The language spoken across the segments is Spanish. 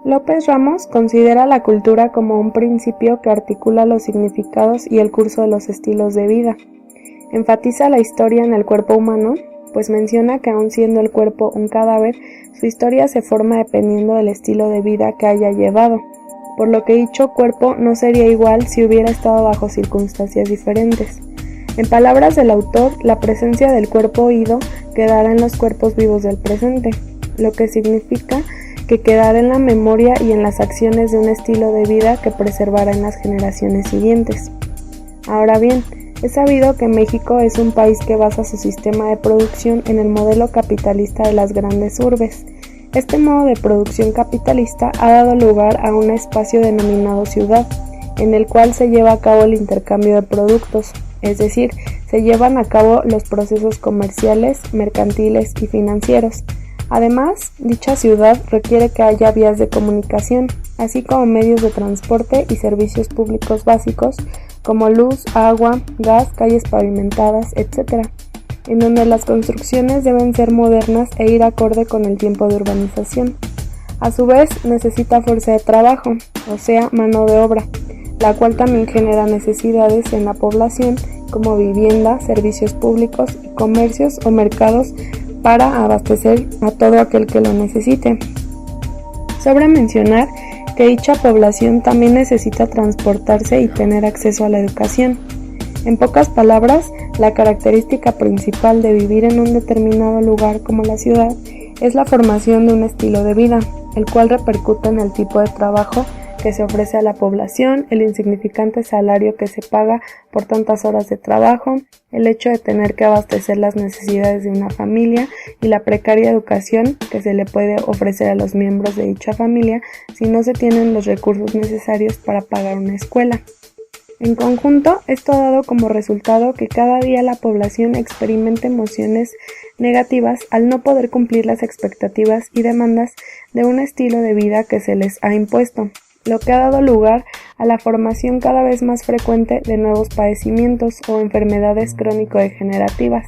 López Ramos considera la cultura como un principio que articula los significados y el curso de los estilos de vida. Enfatiza la historia en el cuerpo humano, pues menciona que aun siendo el cuerpo un cadáver, su historia se forma dependiendo del estilo de vida que haya llevado, por lo que dicho cuerpo no sería igual si hubiera estado bajo circunstancias diferentes. En palabras del autor, la presencia del cuerpo oído quedará en los cuerpos vivos del presente, lo que significa que quedará en la memoria y en las acciones de un estilo de vida que preservará en las generaciones siguientes. Ahora bien, es sabido que México es un país que basa su sistema de producción en el modelo capitalista de las grandes urbes. Este modo de producción capitalista ha dado lugar a un espacio denominado ciudad, en el cual se lleva a cabo el intercambio de productos, es decir, se llevan a cabo los procesos comerciales, mercantiles y financieros. Además, dicha ciudad requiere que haya vías de comunicación, así como medios de transporte y servicios públicos básicos como luz, agua, gas, calles pavimentadas, etc., en donde las construcciones deben ser modernas e ir acorde con el tiempo de urbanización. A su vez, necesita fuerza de trabajo, o sea, mano de obra, la cual también genera necesidades en la población como vivienda, servicios públicos, comercios o mercados para abastecer a todo aquel que lo necesite. Sobra mencionar que dicha población también necesita transportarse y tener acceso a la educación. En pocas palabras, la característica principal de vivir en un determinado lugar como la ciudad es la formación de un estilo de vida, el cual repercute en el tipo de trabajo que se ofrece a la población, el insignificante salario que se paga por tantas horas de trabajo, el hecho de tener que abastecer las necesidades de una familia y la precaria educación que se le puede ofrecer a los miembros de dicha familia si no se tienen los recursos necesarios para pagar una escuela. En conjunto, esto ha dado como resultado que cada día la población experimente emociones negativas al no poder cumplir las expectativas y demandas de un estilo de vida que se les ha impuesto, lo que ha dado lugar a la formación cada vez más frecuente de nuevos padecimientos o enfermedades crónico-degenerativas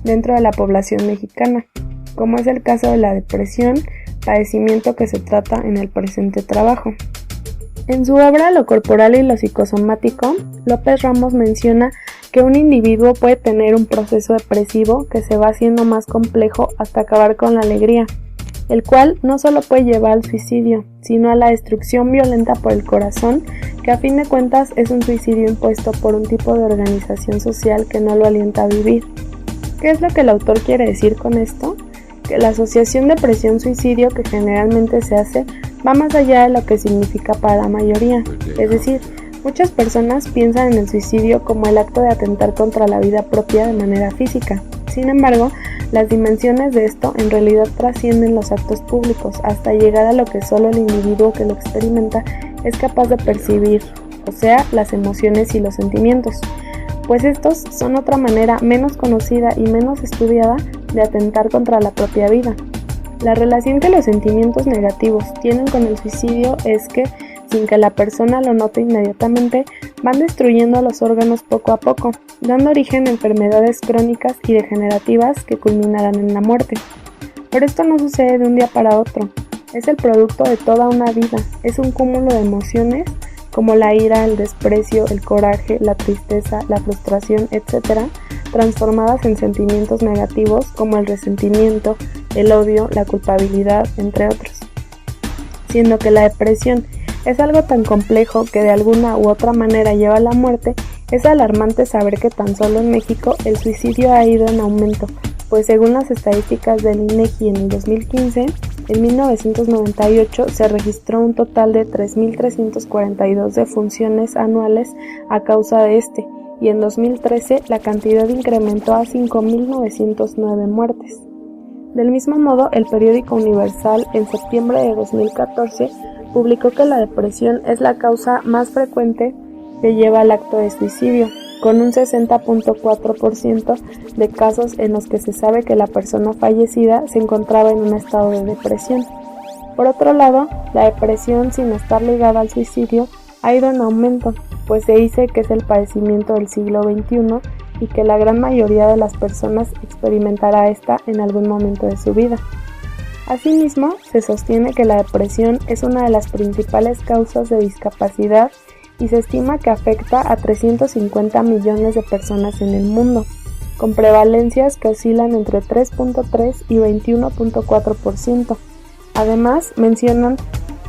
dentro de la población mexicana, como es el caso de la depresión, padecimiento que se trata en el presente trabajo. En su obra Lo corporal y lo psicosomático, López Ramos menciona que un individuo puede tener un proceso depresivo que se va haciendo más complejo hasta acabar con la alegría, el cual no solo puede llevar al suicidio, sino a la destrucción violenta por el corazón, que a fin de cuentas es un suicidio impuesto por un tipo de organización social que no lo alienta a vivir. ¿Qué es lo que el autor quiere decir con esto? Que la asociación depresión-suicidio que generalmente se hace va más allá de lo que significa para la mayoría, es decir, muchas personas piensan en el suicidio como el acto de atentar contra la vida propia de manera física. Sin embargo, las dimensiones de esto en realidad trascienden los actos públicos hasta llegar a lo que solo el individuo que lo experimenta es capaz de percibir, o sea, las emociones y los sentimientos, pues estos son otra manera menos conocida y menos estudiada de atentar contra la propia vida. La relación que los sentimientos negativos tienen con el suicidio es que, sin que la persona lo note inmediatamente, van destruyendo los órganos poco a poco, dando origen a enfermedades crónicas y degenerativas que culminarán en la muerte. Pero esto no sucede de un día para otro, es el producto de toda una vida, es un cúmulo de emociones como la ira, el desprecio, el coraje, la tristeza, la frustración, etc., transformadas en sentimientos negativos como el resentimiento, el odio, la culpabilidad, entre otros. Siendo que la depresión es algo tan complejo que de alguna u otra manera lleva a la muerte, es alarmante saber que tan solo en México el suicidio ha ido en aumento, pues según las estadísticas del INEGI en el 2015, en 1998 se registró un total de 3.342 defunciones anuales a causa de este, y en 2013 la cantidad incrementó a 5.909 muertes. Del mismo modo, el periódico Universal en septiembre de 2014 publicó que la depresión es la causa más frecuente que lleva al acto de suicidio, con un 60.4% de casos en los que se sabe que la persona fallecida se encontraba en un estado de depresión. Por otro lado, la depresión, sin estar ligada al suicidio, ha ido en aumento, pues se dice que es el padecimiento del siglo XXI y que la gran mayoría de las personas experimentará esta en algún momento de su vida. Asimismo, se sostiene que la depresión es una de las principales causas de discapacidad y se estima que afecta a 350 millones de personas en el mundo, con prevalencias que oscilan entre 3.3 y 21.4%. Además, mencionan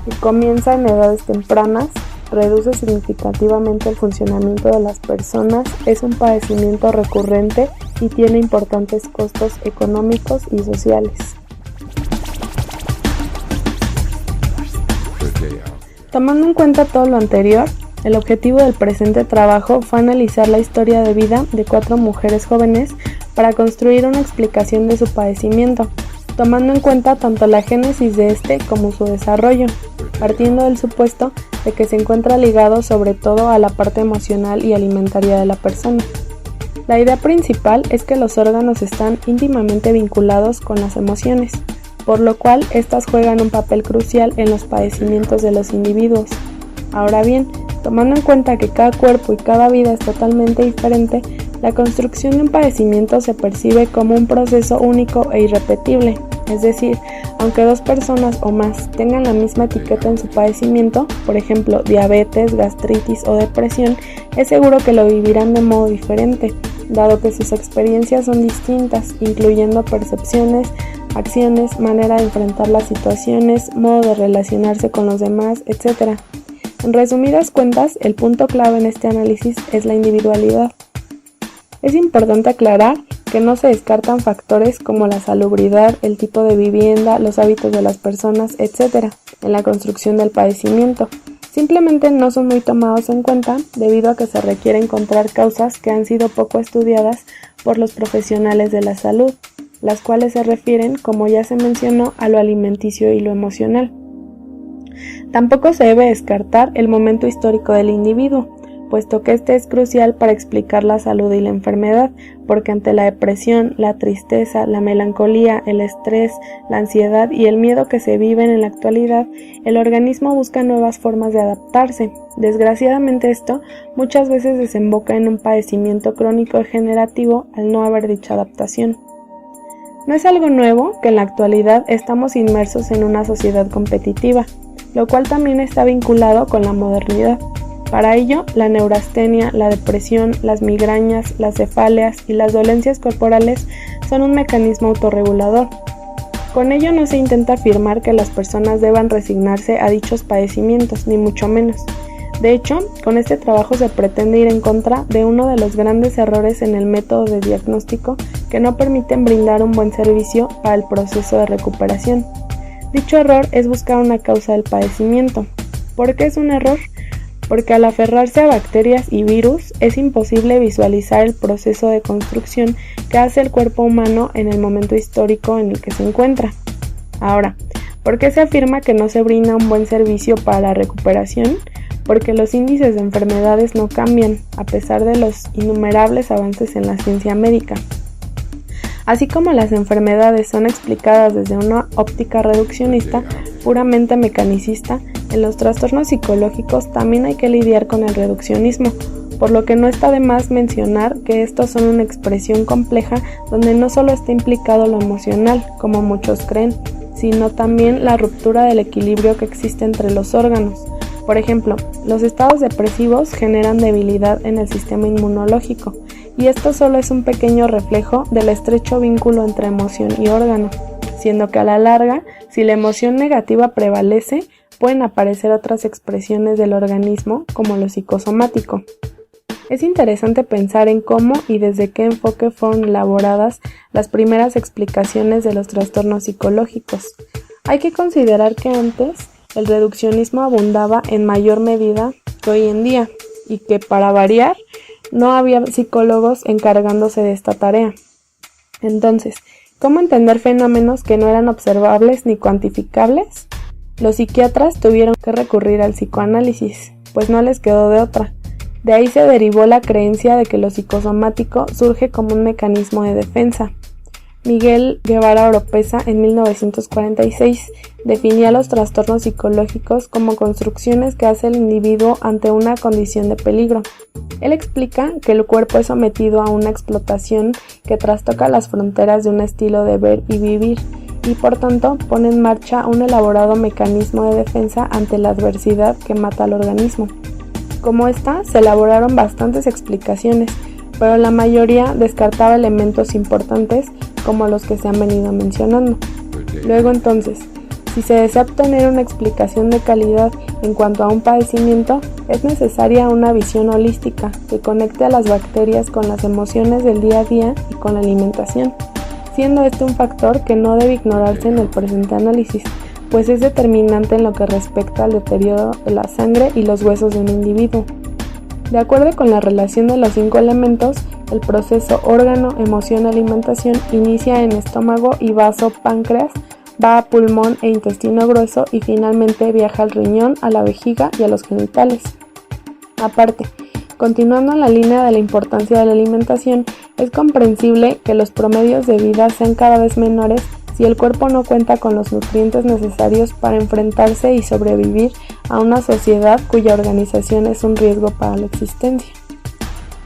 que comienza en edades tempranas, reduce significativamente el funcionamiento de las personas, es un padecimiento recurrente y tiene importantes costos económicos y sociales. Tomando en cuenta todo lo anterior, el objetivo del presente trabajo fue analizar la historia de vida de 4 mujeres jóvenes para construir una explicación de su padecimiento, tomando en cuenta tanto la génesis de este como su desarrollo, partiendo del supuesto de que se encuentra ligado sobre todo a la parte emocional y alimentaria de la persona. La idea principal es que los órganos están íntimamente vinculados con las emociones, por lo cual éstas juegan un papel crucial en los padecimientos de los individuos. Ahora bien, tomando en cuenta que cada cuerpo y cada vida es totalmente diferente, la construcción de un padecimiento se percibe como un proceso único e irrepetible. Es decir, aunque 2 personas o más tengan la misma etiqueta en su padecimiento, por ejemplo, diabetes, gastritis o depresión, es seguro que lo vivirán de modo diferente, dado que sus experiencias son distintas, incluyendo percepciones, acciones, manera de enfrentar las situaciones, modo de relacionarse con los demás, etc. En resumidas cuentas, el punto clave en este análisis es la individualidad. Es importante aclarar que no se descartan factores como la salubridad, el tipo de vivienda, los hábitos de las personas, etc. en la construcción del padecimiento. Simplemente no son muy tomados en cuenta debido a que se requiere encontrar causas que han sido poco estudiadas por los profesionales de la salud, las cuales se refieren, como ya se mencionó, a lo alimenticio y lo emocional. Tampoco se debe descartar el momento histórico del individuo, puesto que este es crucial para explicar la salud y la enfermedad, porque ante la depresión, la tristeza, la melancolía, el estrés, la ansiedad y el miedo que se viven en la actualidad, el organismo busca nuevas formas de adaptarse. Desgraciadamente esto muchas veces desemboca en un padecimiento crónico degenerativo al no haber dicha adaptación. No es algo nuevo que en la actualidad estamos inmersos en una sociedad competitiva, lo cual también está vinculado con la modernidad. Para ello, la neurastenia, la depresión, las migrañas, las cefaleas y las dolencias corporales son un mecanismo autorregulador. Con ello no se intenta afirmar que las personas deban resignarse a dichos padecimientos, ni mucho menos. De hecho, con este trabajo se pretende ir en contra de uno de los grandes errores en el método de diagnóstico que no permiten brindar un buen servicio para el proceso de recuperación. Dicho error es buscar una causa del padecimiento. ¿Por qué es un error? Porque al aferrarse a bacterias y virus es imposible visualizar el proceso de construcción que hace el cuerpo humano en el momento histórico en el que se encuentra. Ahora, ¿por qué se afirma que no se brinda un buen servicio para la recuperación? Porque los índices de enfermedades no cambian, a pesar de los innumerables avances en la ciencia médica. Así como las enfermedades son explicadas desde una óptica reduccionista, puramente mecanicista, en los trastornos psicológicos también hay que lidiar con el reduccionismo, por lo que no está de más mencionar que estos son una expresión compleja donde no solo está implicado lo emocional, como muchos creen, sino también la ruptura del equilibrio que existe entre los órganos. Por ejemplo, los estados depresivos generan debilidad en el sistema inmunológico, y esto solo es un pequeño reflejo del estrecho vínculo entre emoción y órgano, siendo que a la larga, si la emoción negativa prevalece, pueden aparecer otras expresiones del organismo como lo psicosomático. Es interesante pensar en cómo y desde qué enfoque fueron elaboradas las primeras explicaciones de los trastornos psicológicos. Hay que considerar que antes el reduccionismo abundaba en mayor medida que hoy en día y que, para variar, no había psicólogos encargándose de esta tarea. Entonces, ¿cómo entender fenómenos que no eran observables ni cuantificables? Los psiquiatras tuvieron que recurrir al psicoanálisis, pues no les quedó de otra. De ahí se derivó la creencia de que lo psicosomático surge como un mecanismo de defensa. Miguel Guevara Oropesa, en 1946, definía los trastornos psicológicos como construcciones que hace el individuo ante una condición de peligro. Él explica que el cuerpo es sometido a una explotación que trastoca las fronteras de un estilo de ver y vivir, y por tanto pone en marcha un elaborado mecanismo de defensa ante la adversidad que mata al organismo. Como esta, se elaboraron bastantes explicaciones, pero la mayoría descartaba elementos importantes como los que se han venido mencionando. Luego entonces, si se desea obtener una explicación de calidad en cuanto a un padecimiento, es necesaria una visión holística que conecte a las bacterias con las emociones del día a día y con la alimentación, siendo este un factor que no debe ignorarse en el presente análisis, pues es determinante en lo que respecta al deterioro de la sangre y los huesos de un individuo. De acuerdo con la relación de los 5 elementos, el proceso órgano-emoción-alimentación inicia en estómago y vaso-páncreas, va a pulmón e intestino grueso y finalmente viaja al riñón, a la vejiga y a los genitales. Aparte, continuando en la línea de la importancia de la alimentación, es comprensible que los promedios de vida sean cada vez menores si el cuerpo no cuenta con los nutrientes necesarios para enfrentarse y sobrevivir a una sociedad cuya organización es un riesgo para la existencia.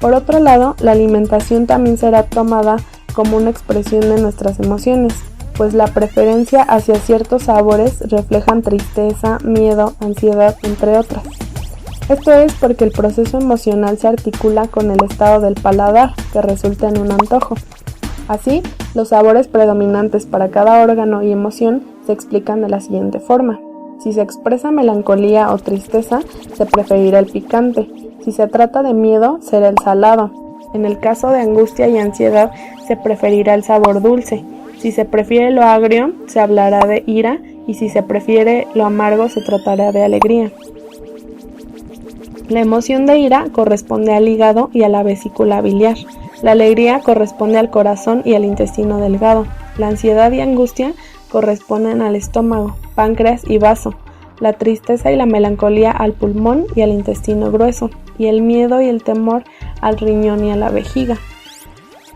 Por otro lado, la alimentación también será tomada como una expresión de nuestras emociones, pues la preferencia hacia ciertos sabores reflejan tristeza, miedo, ansiedad, entre otras. Esto es porque el proceso emocional se articula con el estado del paladar, que resulta en un antojo. Así, los sabores predominantes para cada órgano y emoción se explican de la siguiente forma. Si se expresa melancolía o tristeza, se preferirá el picante. Si se trata de miedo, será el salado. En el caso de angustia y ansiedad, se preferirá el sabor dulce. Si se prefiere lo agrio, se hablará de ira, y si se prefiere lo amargo, se tratará de alegría. La emoción de ira corresponde al hígado y a la vesícula biliar. La alegría corresponde al corazón y al intestino delgado. La ansiedad y angustia corresponden al estómago, páncreas y vaso. La tristeza y la melancolía al pulmón y al intestino grueso. Y el miedo y el temor al riñón y a la vejiga.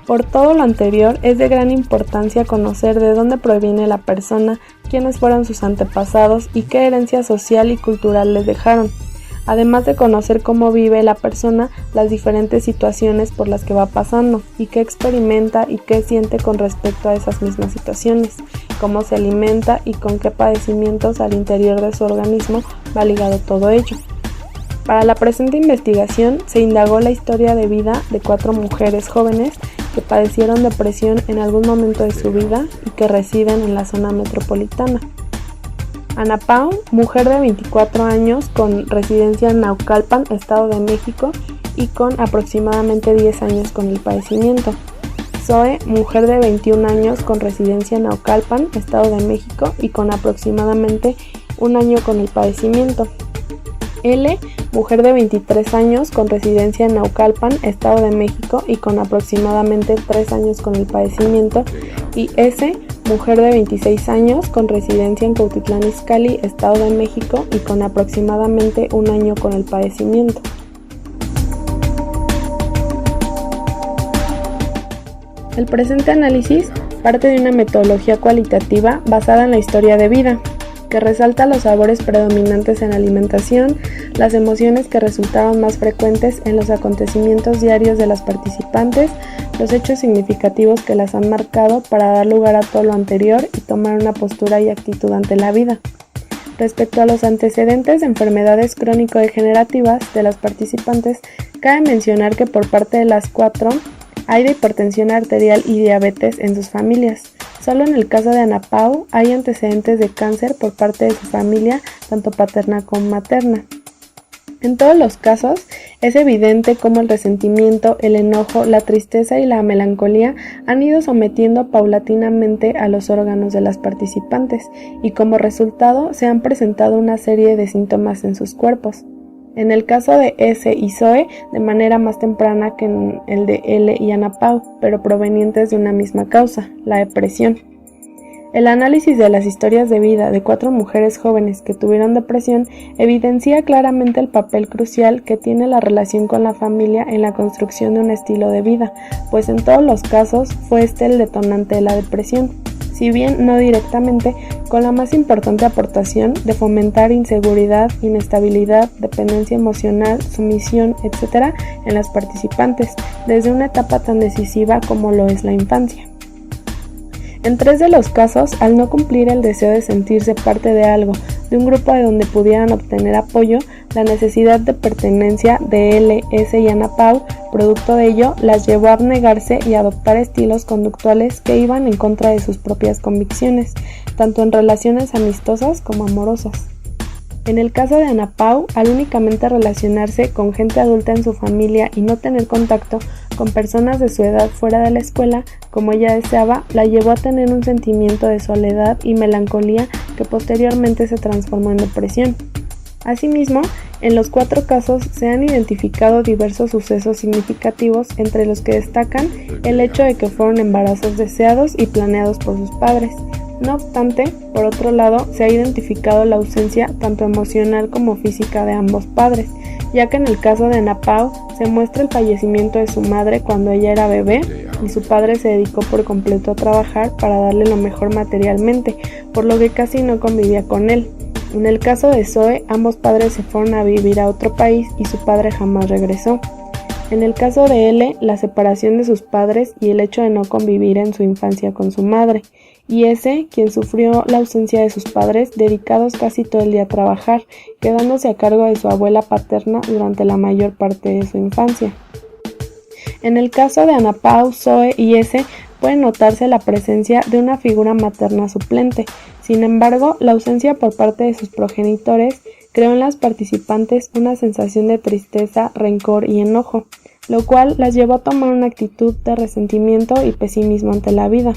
Por todo lo anterior, es de gran importancia conocer de dónde proviene la persona, quiénes fueron sus antepasados y qué herencia social y cultural les dejaron, además de conocer cómo vive la persona las diferentes situaciones por las que va pasando y qué experimenta y qué siente con respecto a esas mismas situaciones, cómo se alimenta y con qué padecimientos al interior de su organismo va ligado todo ello. Para la presente investigación se indagó la historia de vida de 4 mujeres jóvenes que padecieron depresión en algún momento de su vida y que residen en la zona metropolitana. Ana Pau, mujer de 24 años con residencia en Naucalpan, Estado de México, y con aproximadamente 10 años con el padecimiento. Zoe, mujer de 21 años con residencia en Naucalpan, Estado de México, y con aproximadamente 1 año con el padecimiento. L, mujer de 23 años con residencia en Naucalpan, Estado de México, y con aproximadamente 3 años con el padecimiento. Y S, mujer de 26 años con residencia en Cuautitlán Izcalli, Estado de México, y con aproximadamente 1 año con el padecimiento. El presente análisis parte de una metodología cualitativa basada en la historia de vida, que resalta los sabores predominantes en la alimentación, las emociones que resultaron más frecuentes en los acontecimientos diarios de las participantes, los hechos significativos que las han marcado para dar lugar a todo lo anterior y tomar una postura y actitud ante la vida. Respecto a los antecedentes de enfermedades crónico-degenerativas de las participantes, cabe mencionar que por parte de las 4 hay de hipertensión arterial y diabetes en sus familias. Solo en el caso de Ana Pau hay antecedentes de cáncer por parte de su familia, tanto paterna como materna. En todos los casos, es evidente cómo el resentimiento, el enojo, la tristeza y la melancolía han ido sometiendo paulatinamente a los órganos de las participantes y como resultado se han presentado una serie de síntomas en sus cuerpos. En el caso de S y Zoe, de manera más temprana que en el de L y Ana Pau, pero provenientes de una misma causa, la depresión. El análisis de las historias de vida de 4 mujeres jóvenes que tuvieron depresión evidencia claramente el papel crucial que tiene la relación con la familia en la construcción de un estilo de vida, pues en todos los casos fue este el detonante de la depresión, si bien no directamente, con la más importante aportación de fomentar inseguridad, inestabilidad, dependencia emocional, sumisión, etc. en las participantes, desde una etapa tan decisiva como lo es la infancia. En 3 de los casos, al no cumplir el deseo de sentirse parte de algo, de un grupo de donde pudieran obtener apoyo, la necesidad de pertenencia de L, S y Ana Pau, producto de ello, las llevó a abnegarse y adoptar estilos conductuales que iban en contra de sus propias convicciones, tanto en relaciones amistosas como amorosas. En el caso de Ana Pau, al únicamente relacionarse con gente adulta en su familia y no tener contacto con personas de su edad fuera de la escuela, como ella deseaba, la llevó a tener un sentimiento de soledad y melancolía que posteriormente se transformó en depresión. Asimismo, en los 4 casos se han identificado diversos sucesos significativos, entre los que destacan el hecho de que fueron embarazos deseados y planeados por sus padres. No obstante, por otro lado, se ha identificado la ausencia tanto emocional como física de ambos padres, ya que en el caso de Ana Pau se muestra el fallecimiento de su madre cuando ella era bebé y su padre se dedicó por completo a trabajar para darle lo mejor materialmente, por lo que casi no convivía con él. En el caso de Zoe, ambos padres se fueron a vivir a otro país y su padre jamás regresó. En el caso de L, la separación de sus padres y el hecho de no convivir en su infancia con su madre, y S, quien sufrió la ausencia de sus padres, dedicados casi todo el día a trabajar, quedándose a cargo de su abuela paterna durante la mayor parte de su infancia. En el caso de Ana Pau, Zoe y S, puede notarse la presencia de una figura materna suplente. Sin embargo, la ausencia por parte de sus progenitores creó en las participantes una sensación de tristeza, rencor y enojo, lo cual las llevó a tomar una actitud de resentimiento y pesimismo ante la vida.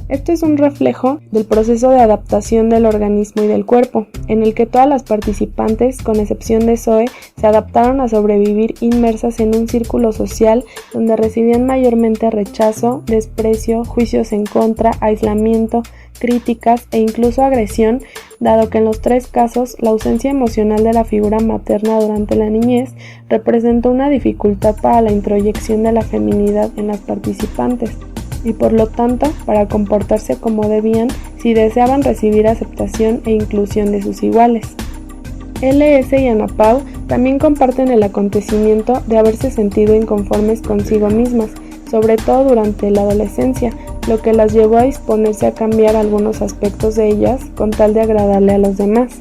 Esto es un reflejo del proceso de adaptación del organismo y del cuerpo, en el que todas las participantes, con excepción de Zoe, se adaptaron a sobrevivir inmersas en un círculo social donde recibían mayormente rechazo, desprecio, juicios en contra, aislamiento, críticas e incluso agresión, dado que en los 3 casos la ausencia emocional de la figura materna durante la niñez representó una dificultad para la introyección de la feminidad en las participantes, y por lo tanto para comportarse como debían si deseaban recibir aceptación e inclusión de sus iguales. LS y Ana Pau también comparten el acontecimiento de haberse sentido inconformes consigo mismas, sobre todo durante la adolescencia, lo que las llevó a disponerse a cambiar algunos aspectos de ellas con tal de agradarle a los demás.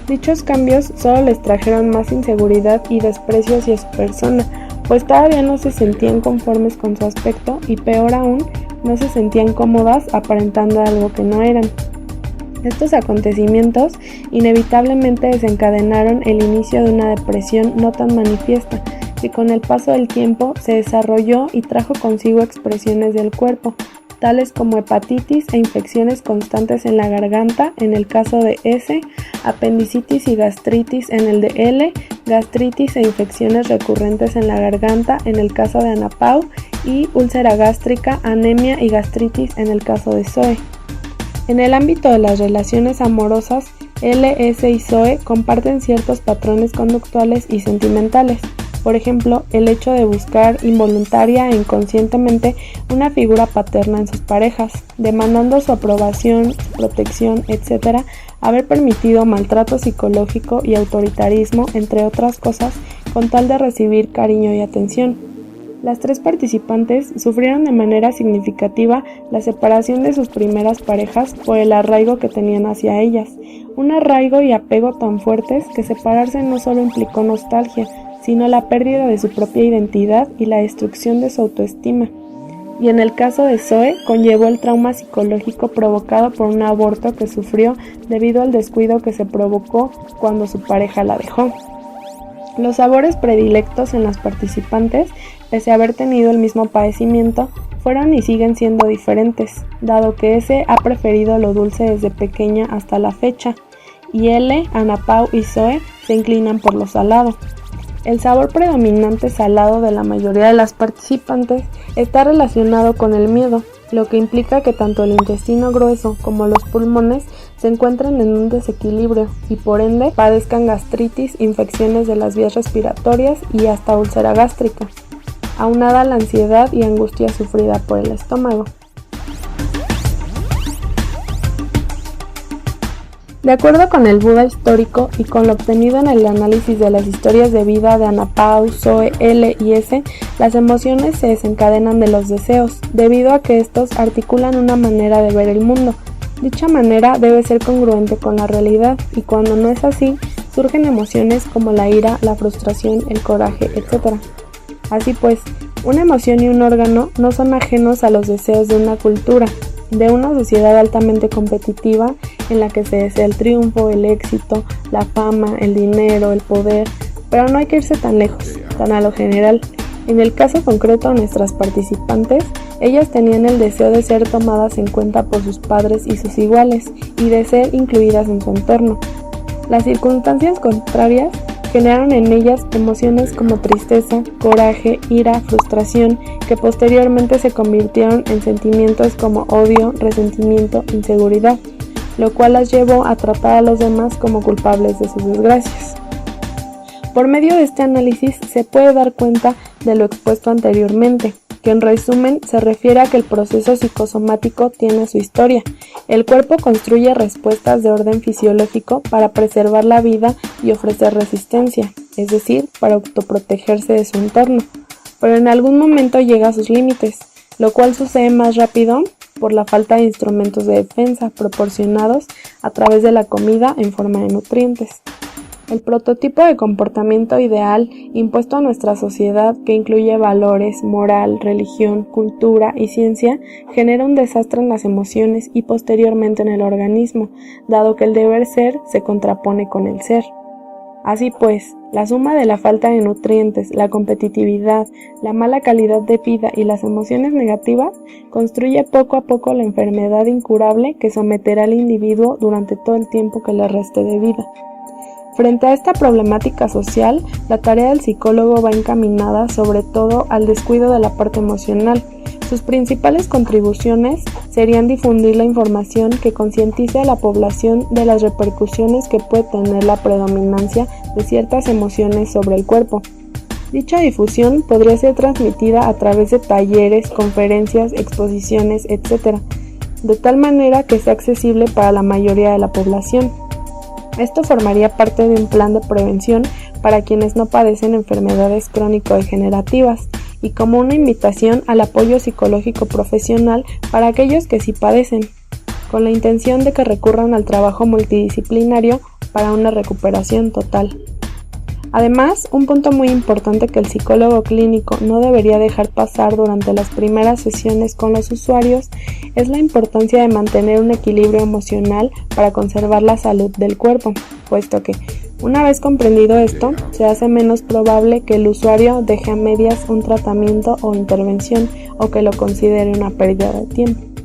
Dichos cambios solo les trajeron más inseguridad y desprecio hacia su persona, pues todavía no se sentían conformes con su aspecto y peor aún, no se sentían cómodas aparentando algo que no eran. Estos acontecimientos inevitablemente desencadenaron el inicio de una depresión no tan manifiesta, que con el paso del tiempo se desarrolló y trajo consigo expresiones del cuerpo, tales como hepatitis e infecciones constantes en la garganta en el caso de S, apendicitis y gastritis en el de L, gastritis e infecciones recurrentes en la garganta en el caso de Ana Pau y úlcera gástrica, anemia y gastritis en el caso de Zoe. En el ámbito de las relaciones amorosas, L, S y Zoe comparten ciertos patrones conductuales y sentimentales. Por ejemplo, el hecho de buscar involuntaria e inconscientemente una figura paterna en sus parejas, demandando su aprobación, su protección, etc., haber permitido maltrato psicológico y autoritarismo, entre otras cosas, con tal de recibir cariño y atención. Las 3 participantes sufrieron de manera significativa la separación de sus primeras parejas por el arraigo que tenían hacia ellas, un arraigo y apego tan fuertes que separarse no solo implicó nostalgia, sino la pérdida de su propia identidad y la destrucción de su autoestima. Y en el caso de Zoe, conllevó el trauma psicológico provocado por un aborto que sufrió debido al descuido que se provocó cuando su pareja la dejó. Los sabores predilectos en las participantes, pese a haber tenido el mismo padecimiento, fueron y siguen siendo diferentes, dado que S ha preferido lo dulce desde pequeña hasta la fecha, y L, Ana Pau y Zoe se inclinan por lo salado. El sabor predominante salado de la mayoría de las participantes está relacionado con el miedo, lo que implica que tanto el intestino grueso como los pulmones se encuentran en un desequilibrio y por ende padezcan gastritis, infecciones de las vías respiratorias y hasta úlcera gástrica, aunada a la ansiedad y angustia sufrida por el estómago. De acuerdo con el Buda histórico y con lo obtenido en el análisis de las historias de vida de Ana Pau, Zoe, L y S, las emociones se desencadenan de los deseos, debido a que estos articulan una manera de ver el mundo. Dicha manera debe ser congruente con la realidad, y cuando no es así, surgen emociones como la ira, la frustración, el coraje, etc. Así pues, una emoción y un órgano no son ajenos a los deseos de una cultura, de una sociedad altamente competitiva en la que se desea el triunfo, el éxito, la fama, el dinero, el poder, pero no hay que irse tan lejos, tan a lo general. En el caso concreto de nuestras participantes, ellas tenían el deseo de ser tomadas en cuenta por sus padres y sus iguales, y de ser incluidas en su entorno. Las circunstancias contrarias generaron en ellas emociones como tristeza, coraje, ira, frustración, que posteriormente se convirtieron en sentimientos como odio, resentimiento, inseguridad, lo cual las llevó a tratar a los demás como culpables de sus desgracias. Por medio de este análisis se puede dar cuenta de lo expuesto anteriormente, que en resumen se refiere a que el proceso psicosomático tiene su historia. El cuerpo construye respuestas de orden fisiológico para preservar la vida y ofrecer resistencia, es decir, para autoprotegerse de su entorno, pero en algún momento llega a sus límites, lo cual sucede más rápido por la falta de instrumentos de defensa proporcionados a través de la comida en forma de nutrientes. El prototipo de comportamiento ideal impuesto a nuestra sociedad, que incluye valores, moral, religión, cultura y ciencia, genera un desastre en las emociones y posteriormente en el organismo, dado que el deber ser se contrapone con el ser. Así pues, la suma de la falta de nutrientes, la competitividad, la mala calidad de vida y las emociones negativas construye poco a poco la enfermedad incurable que someterá al individuo durante todo el tiempo que le reste de vida. Frente a esta problemática social, la tarea del psicólogo va encaminada sobre todo al descuido de la parte emocional. Sus principales contribuciones serían difundir la información que concientice a la población de las repercusiones que puede tener la predominancia de ciertas emociones sobre el cuerpo. Dicha difusión podría ser transmitida a través de talleres, conferencias, exposiciones, etc., de tal manera que sea accesible para la mayoría de la población. Esto formaría parte de un plan de prevención para quienes no padecen enfermedades crónico-degenerativas y como una invitación al apoyo psicológico profesional para aquellos que sí padecen, con la intención de que recurran al trabajo multidisciplinario para una recuperación total. Además, un punto muy importante que el psicólogo clínico no debería dejar pasar durante las primeras sesiones con los usuarios es la importancia de mantener un equilibrio emocional para conservar la salud del cuerpo, puesto que, una vez comprendido esto, se hace menos probable que el usuario deje a medias un tratamiento o intervención o que lo considere una pérdida de tiempo.